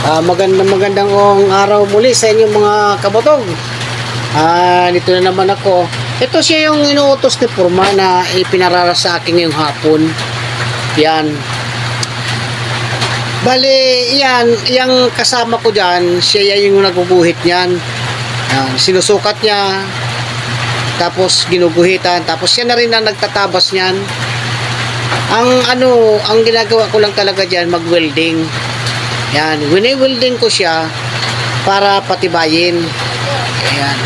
Magandang araw muli sa inyo mga kabotog. Dito na naman ako. Ito siya yung inuutos ni Purma na ipinarara sa akin ngayong hapon. Yan. Bali, yan. Yung kasama ko dyan, siya yung naguguhit niyan. Yan. Sinusukat niya. Tapos ginuguhitan. Tapos siya na rin ang nagtatabas niyan. Ang ginagawa ko lang talaga dyan, mag-welding. Yan, wini-welding ko siya para patibayin. Ayan.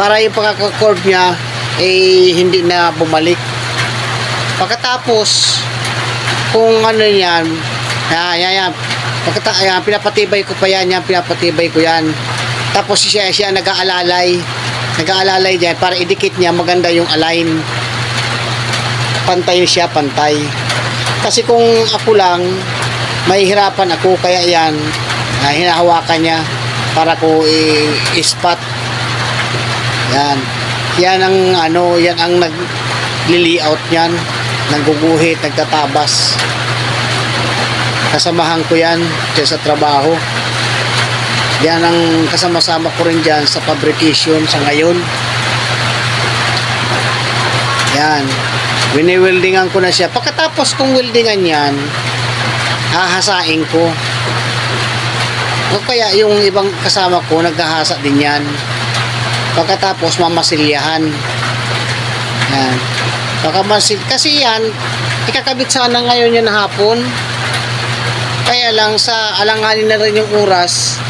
Para yung pagkaka-curve niya hindi na bumalik. Pagkatapos kung ano yan, yan. Pinapatibay ko pa yan, pinapatibay ko yan. Tapos siya nag-aalalay diyan para idikit niya maganda yung align. Pantay siya, pantay. Kasi kung ako lang, mahihirapan ako, kaya yan hinahawakan niya para ko i-spot. Yan ang nag-layout niyan, nangguguhit, nagtatabas. Kasamahan ko yan dyan sa trabaho. Yan ang kasama-sama ko rin dyan sa fabrication sa ngayon. Yan, wini-weldingan ko na siya. Pagkatapos kong weldingan yan, hahasain ko. O kaya yung ibang kasama ko naghahasa din yan. Pagkatapos mamasilyahan. Yan. Kasi yan ikakabit sana ngayon yan hapon. Kaya lang sa alanganin na rin yung oras.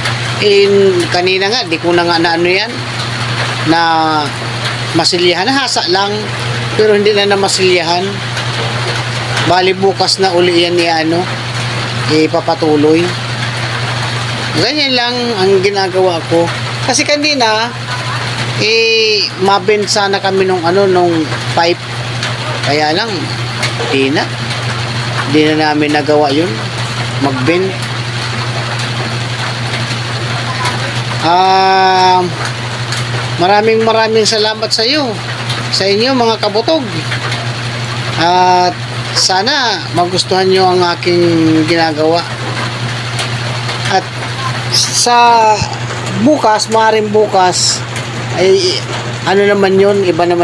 Kanina nga di ko na nga na yan na masilyahan. Nahasa lang pero hindi na masilyahan. Bali bukas na uli yan ipapatuloy. Ganyan lang ang ginagawa ko. Kasi kanina mabend sana kami nung pipe. Kaya lang di na namin nagawa yun, magbend. Maraming salamat sa inyo mga kabutog. At sana magustuhan nyo ang aking ginagawa. At sa bukas, maaaring bukas ay naman yun, iba naman